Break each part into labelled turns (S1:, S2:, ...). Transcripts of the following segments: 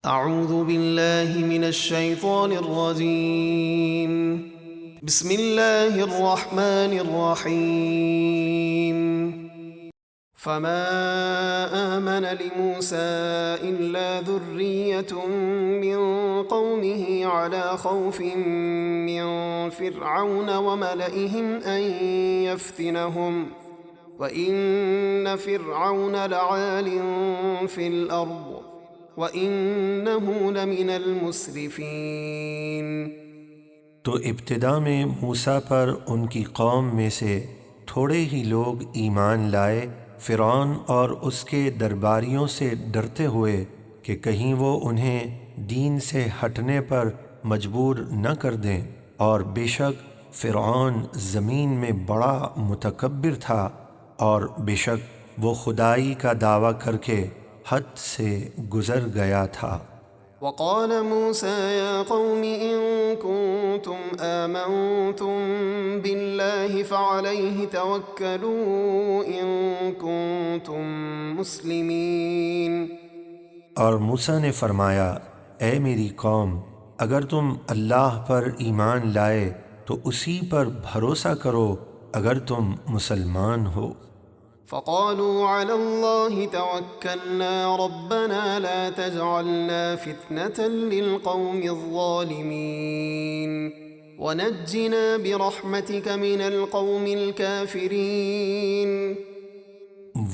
S1: اعوذ باللہ من الشیطان الرجیم بسم اللہ الرحمن الرحیم فما آمن لموسى إلا ذرية من قومه على خوف من فرعون وملئهم أن يفتنهم وإن فرعون لعال في الأرض وَإِنَّهُ لَمِنَ الْمُسْرِفِينَ۔
S2: تو ابتدا میں موسیٰ پر ان کی قوم میں سے تھوڑے ہی لوگ ایمان لائے، فرعون اور اس کے درباریوں سے ڈرتے ہوئے کہ کہیں وہ انہیں دین سے ہٹنے پر مجبور نہ کر دیں، اور بے شک فرعون زمین میں بڑا متکبر تھا، اور بے شک وہ خدائی کا دعویٰ کر کے حد سے گزر گیا تھا۔
S1: وقال موسى يا قوم إن كنتم آمنتم بالله فعليه توكلوا إن كنتم مسلمين۔
S2: اور موسیٰ نے فرمایا، اے میری قوم، اگر تم اللہ پر ایمان لائے تو اسی پر بھروسہ کرو اگر تم مسلمان ہو۔
S1: فقالوا على الله توكلنا ربنا لا تجعلنا فتنة للقوم الظالمين ونجنا برحمتك من القوم الكافرين۔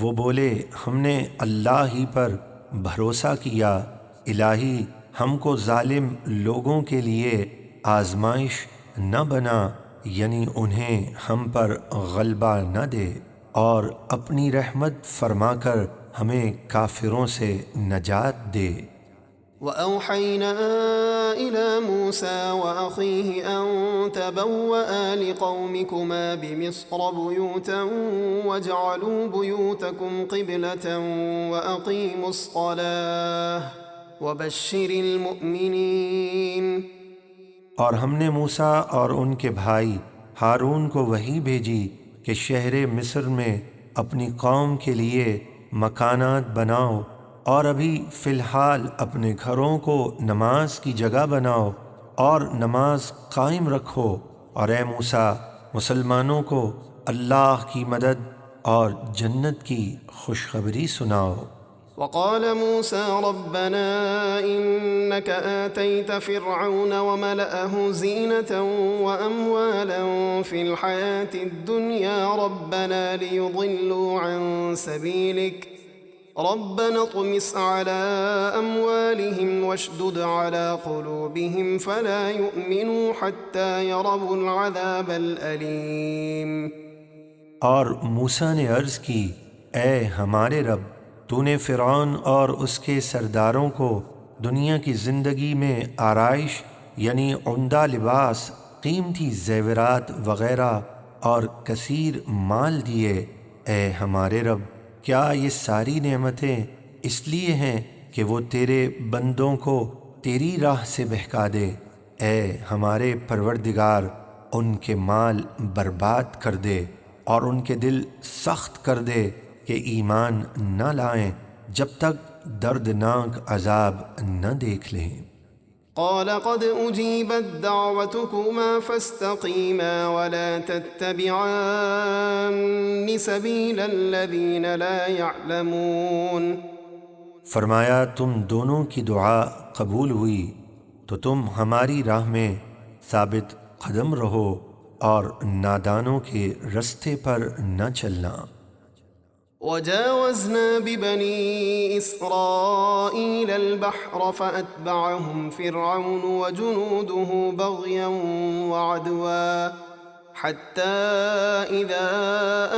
S2: وہ بولے، ہم نے اللہ ہی پر بھروسہ کیا، الہی ہم کو ظالم لوگوں کے لیے آزمائش نہ بنا، یعنی انہیں ہم پر غلبہ نہ دے، اور اپنی رحمت فرما کر ہمیں کافروں سے نجات دے۔
S1: وَأَوْحَيْنَا إِلَى مُوسَى وَأَخِيهِ أَن تَبَوَّآ لِقَوْمِكُمَا بِمِصْرَ بُيُوتًا وَاجْعَلُوا بُيُوتَكُمْ قِبْلَةً وَأَقِيمُوا الصَّلَاةَ وَبَشِّرِ الْمُؤْمِنِينَ۔
S2: اور ہم نے موسیٰ اور ان کے بھائی ہارون کو وحی بھیجی کہ شہر مصر میں اپنی قوم کے لیے مکانات بناؤ، اور ابھی فی الحال اپنے گھروں کو نماز کی جگہ بناؤ اور نماز قائم رکھو، اور اے موسیٰ مسلمانوں کو اللہ کی مدد اور جنت کی خوشخبری سناؤ۔
S1: وقال موسى ربنا إنك آتيت فرعون وملأه زينة وأموالا في الحياة الدنيا ربنا ليضلوا عن سبيلك ربنا اطمس على أموالهم واشدد على قلوبهم فلا يؤمنوا حتى يروا العذاب الأليم۔
S2: اور موسیٰ نے عرض کی، اے ہمارے رب، تو نے فرعون اور اس کے سرداروں کو دنیا کی زندگی میں آرائش یعنی عمدہ لباس، قیمتی زیورات وغیرہ اور کثیر مال دیے۔ اے ہمارے رب، کیا یہ ساری نعمتیں اس لیے ہیں کہ وہ تیرے بندوں کو تیری راہ سے بہکا دے؟ اے ہمارے پروردگار، ان کے مال برباد کر دے اور ان کے دل سخت کر دے کہ ایمان نہ لائیں جب تک دردناک عذاب نہ دیکھ لیں۔
S1: قال قد اجیبت دعوتکما فاستقیما ولا تتبعان سبیل الذین لا یعلمون۔
S2: فرمایا، تم دونوں کی دعا قبول ہوئی تو تم ہماری راہ میں ثابت قدم رہو اور نادانوں کے رستے پر نہ چلنا۔
S1: وجاوزنا ببني إسرائيل البحر فأتبعهم فرعون وجنوده بغيا وعدوا حتى إذا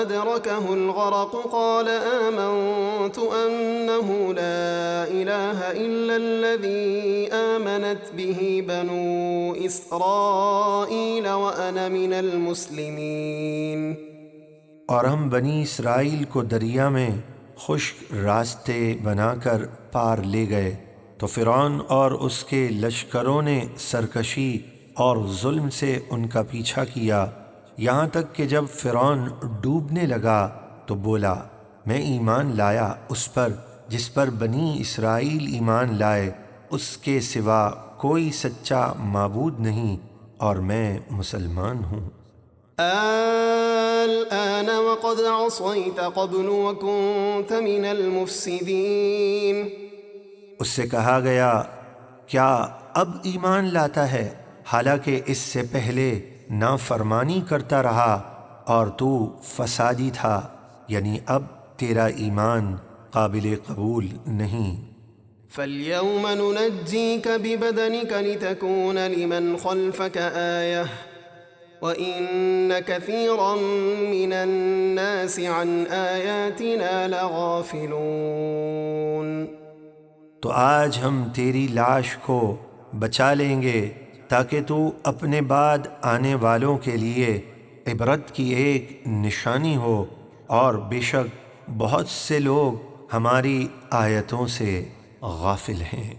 S1: أدركه الغرق قال آمنت أنه لا إله إلا الذي آمنت به بنو إسرائيل وأنا من المسلمين۔
S2: اور ہم بنی اسرائیل کو دریا میں خشک راستے بنا کر پار لے گئے تو فرعون اور اس کے لشکروں نے سرکشی اور ظلم سے ان کا پیچھا کیا، یہاں تک کہ جب فرعون ڈوبنے لگا تو بولا، میں ایمان لایا اس پر جس پر بنی اسرائیل ایمان لائے، اس کے سوا کوئی سچا معبود نہیں اور میں مسلمان ہوں۔
S1: الآن وقد عصيت قبل وكنت من المفسدين۔
S2: اس سے کہا گیا کیا اب ایمان لاتا ہے حالانکہ اس سے پہلے نافرمانی کرتا رہا اور تو فسادی تھا، یعنی اب تیرا ایمان قابل قبول نہیں۔
S1: فاليوم ننجيك ببدنك لتكون لمن خلفك آية وإن كثيرا من الناس عن آياتنا لغافلون۔
S2: تو آج ہم تیری لاش کو بچا لیں گے تاکہ تو اپنے بعد آنے والوں کے لیے عبرت کی ایک نشانی ہو، اور بے شک بہت سے لوگ ہماری آیتوں سے غافل ہیں۔